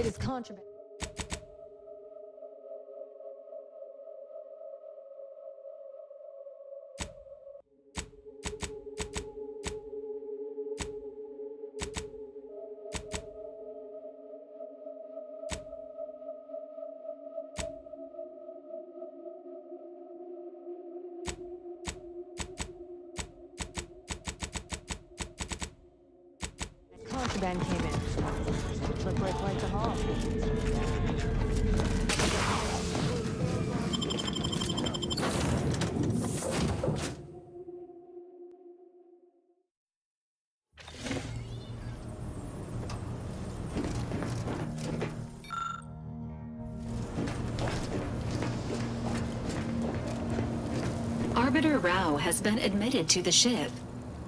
latest contraband. Contraband came in. Look where it's like to haul. Arbiter Rao has been admitted to the ship.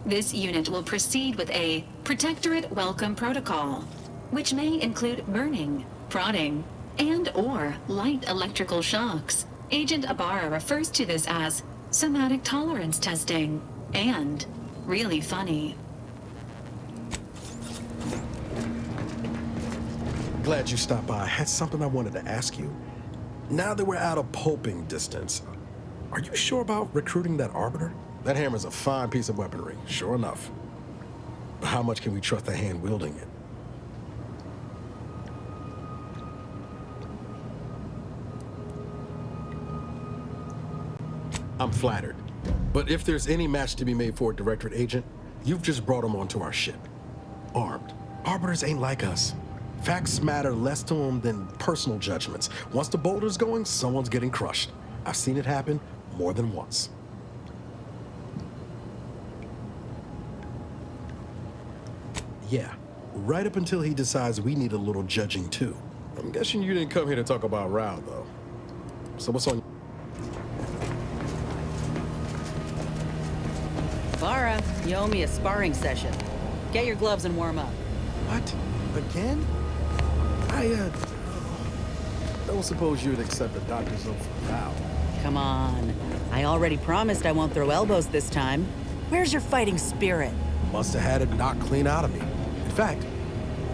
This unit will proceed with a Protectorate Welcome Protocol, which may include burning, prodding, and/or light electrical shocks. Agent Ibarra refers to this as somatic tolerance testing and really funny. Glad you stopped by. I had something I wanted to ask you. Now that we're out of pulping distance, are you sure about recruiting that Arbiter? That hammer's a fine piece of weaponry, sure enough. But how much can we trust the hand wielding it? I'm flattered. But if there's any match to be made for a Directorate agent, you've just brought him onto our ship. Armed. Arbiters ain't like us. Facts matter less to them than personal judgments. Once the boulder's going, someone's getting crushed. I've seen it happen more than once. Yeah, right up until he decides we need a little judging too. I'm guessing you didn't come here to talk about Rao, though. So what's on? Farah, you owe me a sparring session. Get your gloves and warm up. What? Again? I don't suppose you'd accept the doctor's note for Rao. Come on. I already promised I won't throw elbows this time. Where's your fighting spirit? Must have had it knocked clean out of me. In fact,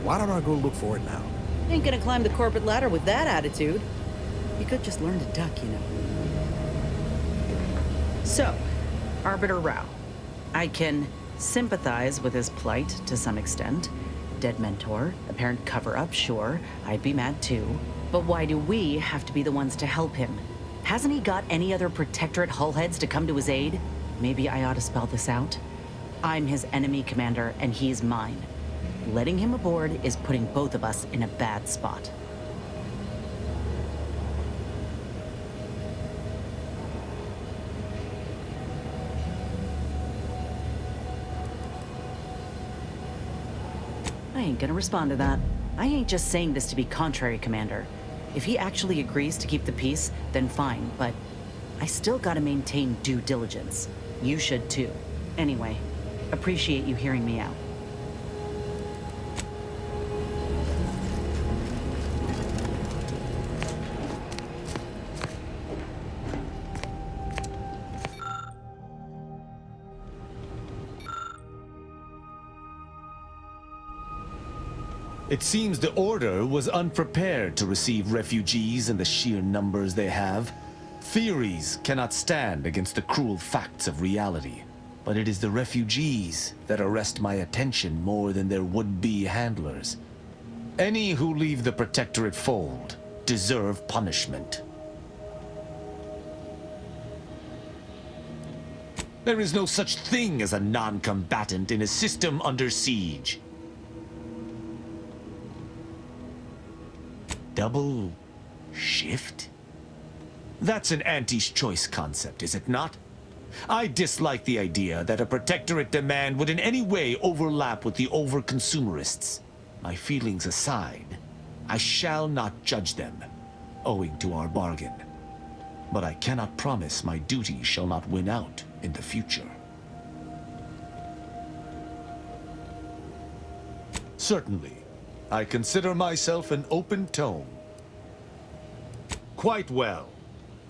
why don't I go look for it now? Ain't gonna climb the corporate ladder with that attitude. You could just learn to duck, you know. So, Arbiter Rao. I can sympathize with his plight to some extent. Dead mentor, apparent cover-up, sure. I'd be mad too. But why do we have to be the ones to help him? Hasn't he got any other Protectorate hullheads to come to his aid? Maybe I ought to spell this out. I'm his enemy commander, and he's mine. Letting him aboard is putting both of us in a bad spot. I ain't gonna respond to that. I ain't just saying this to be contrary, Commander. If he actually agrees to keep the peace, then fine, but I still gotta maintain due diligence. You should too. Anyway, appreciate you hearing me out. It seems the Order was unprepared to receive refugees in the sheer numbers they have. Theories cannot stand against the cruel facts of reality. But it is the refugees that arrest my attention more than their would-be handlers. Any who leave the Protectorate fold deserve punishment. There is no such thing as a non-combatant in a system under siege. Double shift? That's an Auntie's choice concept, is it not? I dislike the idea that a Protectorate demand would in any way overlap with the over-consumerists. My feelings aside, I shall not judge them, owing to our bargain. But I cannot promise my duty shall not win out in the future. Certainly. I consider myself an open tome. Quite well.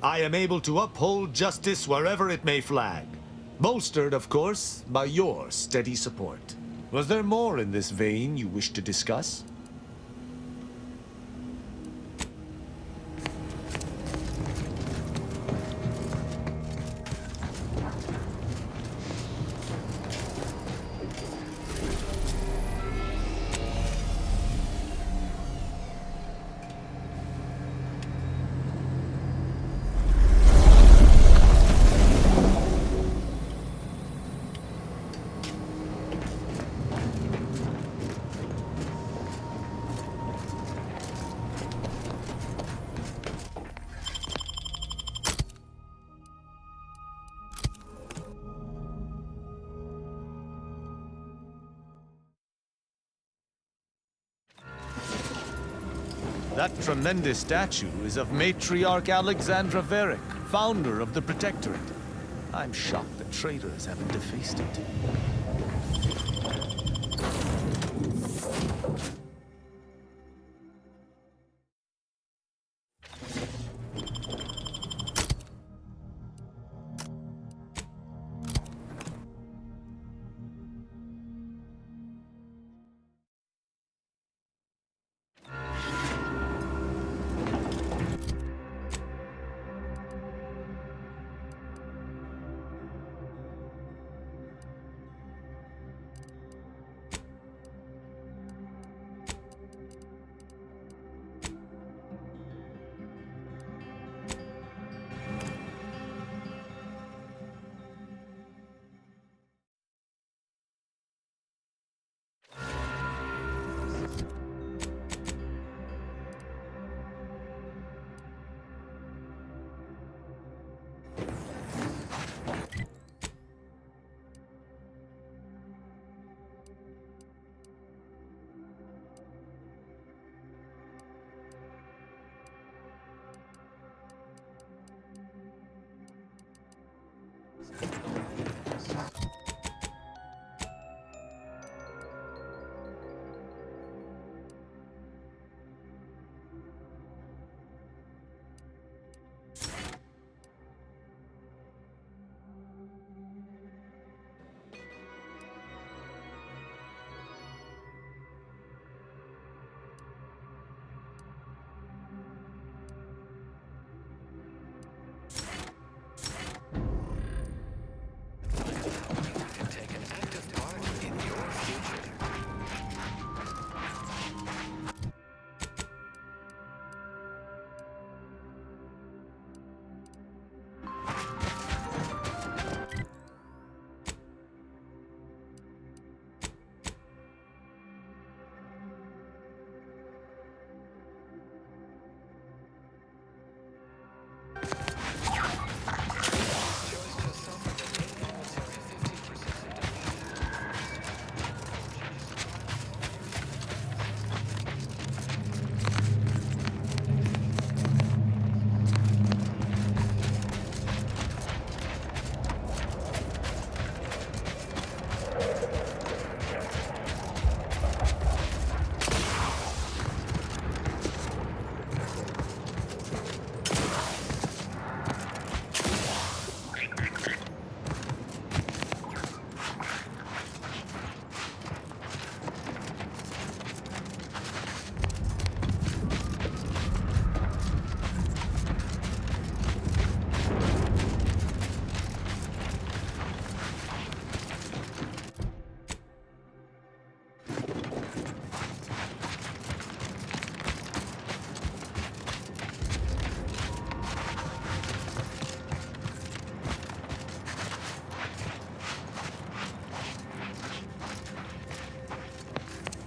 I am able to uphold justice wherever it may flag. Bolstered, of course, by your steady support. Was there more in this vein you wish to discuss? That tremendous statue is of Matriarch Alexandra Varick, founder of the Protectorate. I'm shocked the traitors haven't defaced it.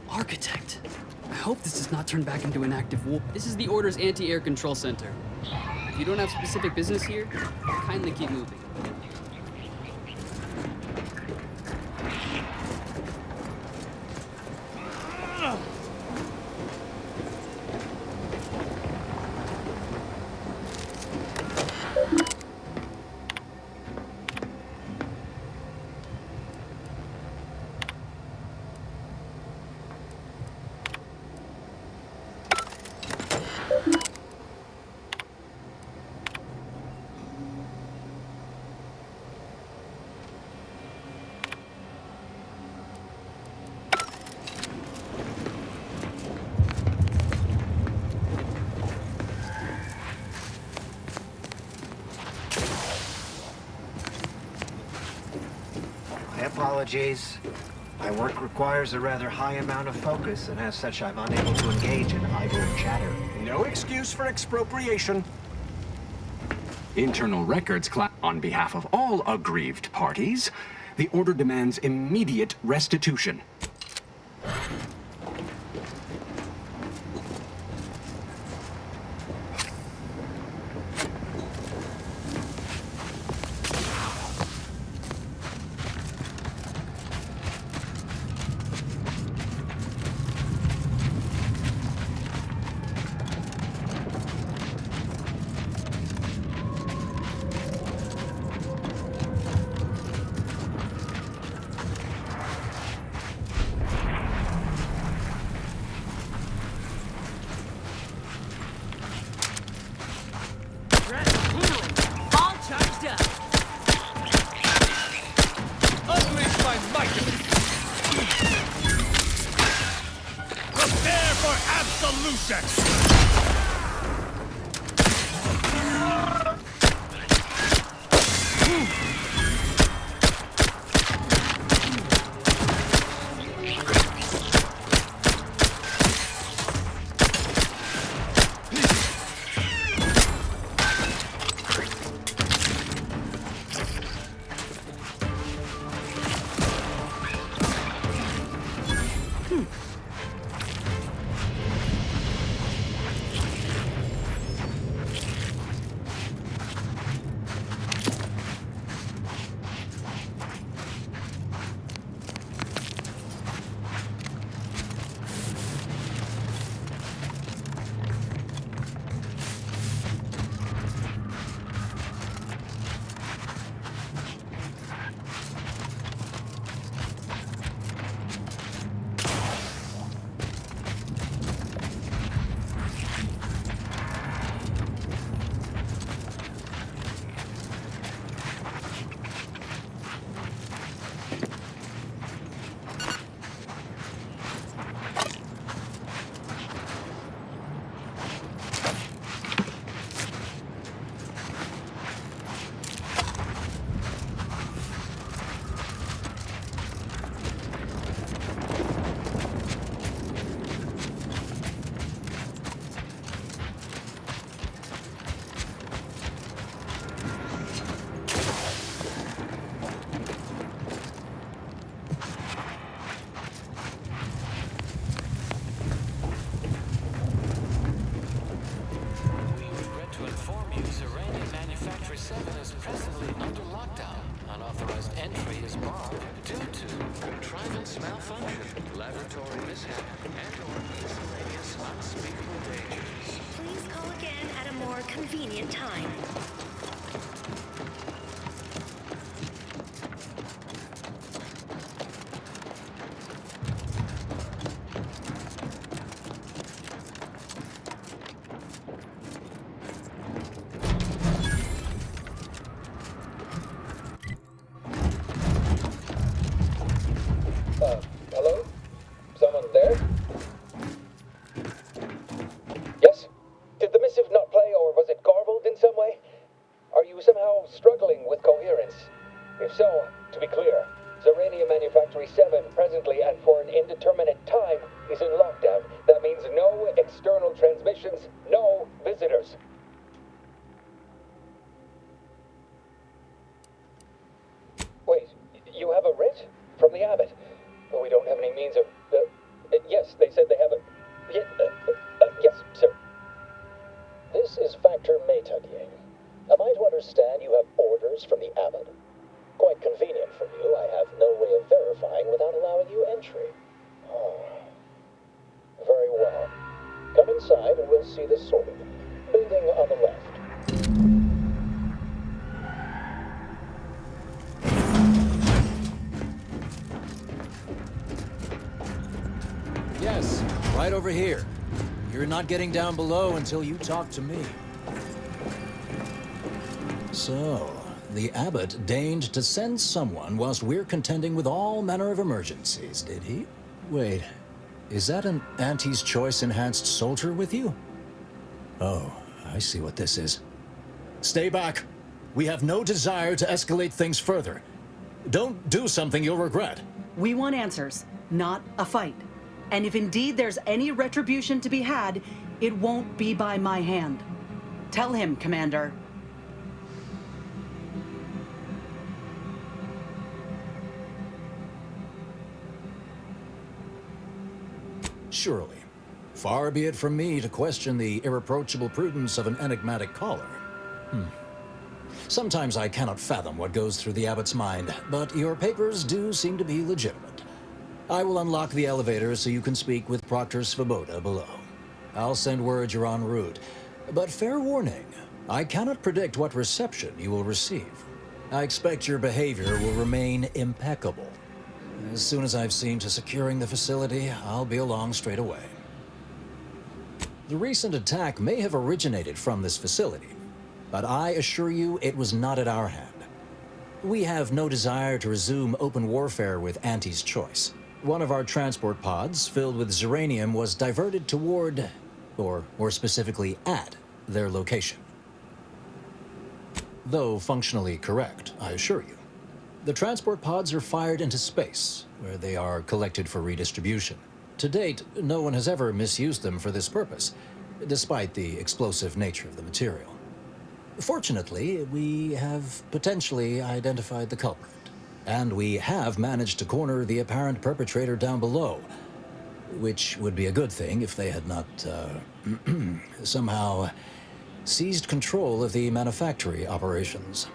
Architect. I hope this does not turn back into an active war. This is the Order's anti-air control center. If you don't have specific business here, kindly keep moving. Apologies. My work requires a rather high amount of focus, and as such, I'm unable to engage in idle chatter. No excuse for expropriation. Internal records on behalf of all aggrieved parties. The Order demands immediate restitution. absolution! Convenient time. Hello? Someone there? Yes? Did the missive not play, or was it garbled in some way? Are you somehow struggling with coherence? If so, to be clear, Zerania Manufactory 7 presently and for an indeterminate time is in lockdown. That means no external transmissions, no visitors. Wait, you have a writ? From the abbot? But we don't have any means of... yes, they said they have a... yes, sir. This is Factor Metadier. Am I to understand you have orders from the abbot? Quite convenient for you. I have no way of verifying without allowing you entry. Oh. Very well. Come inside and we'll see the sorted. Building on the left. Yes, right over here. You're not getting down below until you talk to me. So, the abbot deigned to send someone whilst we're contending with all manner of emergencies, did he? Wait, is that an Auntie's Choice enhanced soldier with you? Oh, I see what this is. Stay back. We have no desire to escalate things further. Don't do something you'll regret. We want answers, not a fight. And if indeed there's any retribution to be had, it won't be by my hand. Tell him, Commander. Surely. Far be it from me to question the irreproachable prudence of an enigmatic caller. Sometimes I cannot fathom what goes through the abbot's mind, but your papers do seem to be legitimate. I will unlock the elevator so you can speak with Proctor Svoboda below. I'll send word you're en route. But fair warning, I cannot predict what reception you will receive. I expect your behavior will remain impeccable. As soon as I've seen to securing the facility, I'll be along straight away. The recent attack may have originated from this facility, but I assure you it was not at our hand. We have no desire to resume open warfare with Auntie's Choice. One of our transport pods filled with Zeranium was diverted toward, or more specifically at, their location. Though functionally correct, I assure you. The transport pods are fired into space, where they are collected for redistribution. To date, no one has ever misused them for this purpose, despite the explosive nature of the material. Fortunately, we have potentially identified the culprit, and we have managed to corner the apparent perpetrator down below, which would be a good thing if they had not, somehow seized control of the manufactory operations.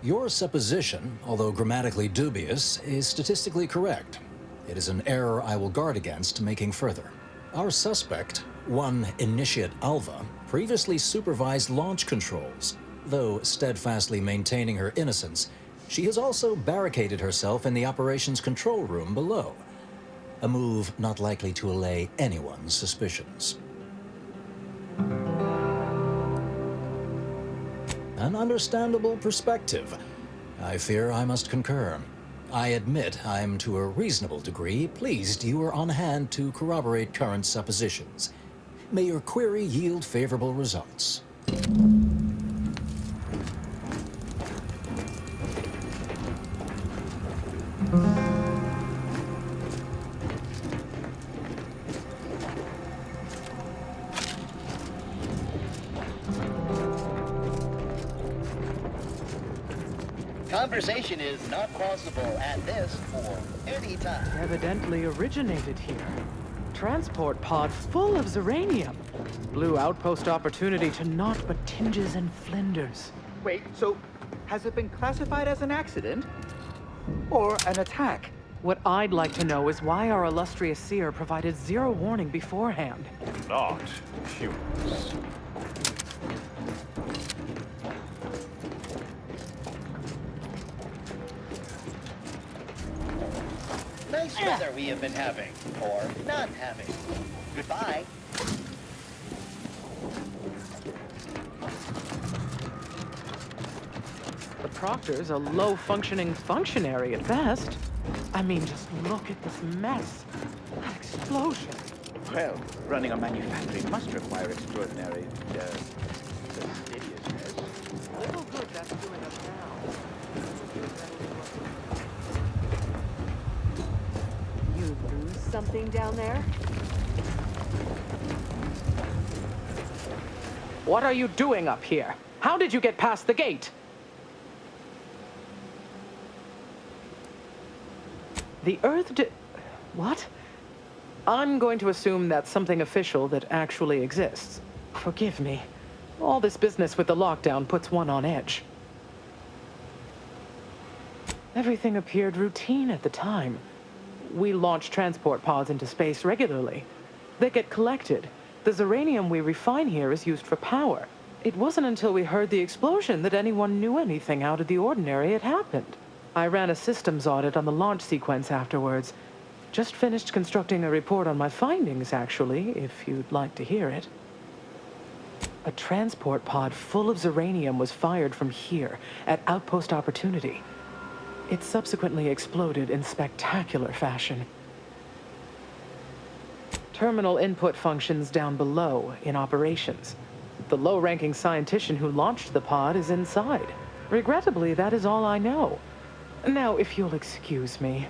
Your supposition, although grammatically dubious, is statistically correct. It is an error I will guard against making further. Our suspect, one Initiate Alva, previously supervised launch controls. Though steadfastly maintaining her innocence, she has also barricaded herself in the operations control room below. A move not likely to allay anyone's suspicions. An understandable perspective. I fear I must concur. I admit I'm to a reasonable degree pleased you are on hand to corroborate current suppositions. May your query yield favorable results. Conversation is not possible at this or any time. Evidently originated here. Transport pod full of Zeranium. Blue outpost opportunity to naught but tinges and flinders. Wait, so has it been classified as an accident? Or an attack? What I'd like to know is why our illustrious seer provided zero warning beforehand. Not humans. Nice weather we have been having, or not having. Goodbye. The Proctor's a low-functioning functionary at best. I mean, just look at this mess. That explosion. Well, running a manufactory must require extraordinary, fastidiousness. Little good that's doing us now. You lose something down there? What are you doing up here? How did you get past the gate? The Earth What? I'm going to assume that's something official that actually exists. Forgive me. All this business with the lockdown puts one on edge. Everything appeared routine at the time. We launch transport pods into space regularly. They get collected. The Zeranium we refine here is used for power. It wasn't until we heard the explosion that anyone knew anything out of the ordinary had happened. I ran a systems audit on the launch sequence afterwards. Just finished constructing a report on my findings, actually, if you'd like to hear it. A transport pod full of Zeranium was fired from here, at Outpost Opportunity. It subsequently exploded in spectacular fashion. Terminal input functions down below in operations. The low-ranking scientist who launched the pod is inside. Regrettably, that is all I know. Now, if you'll excuse me.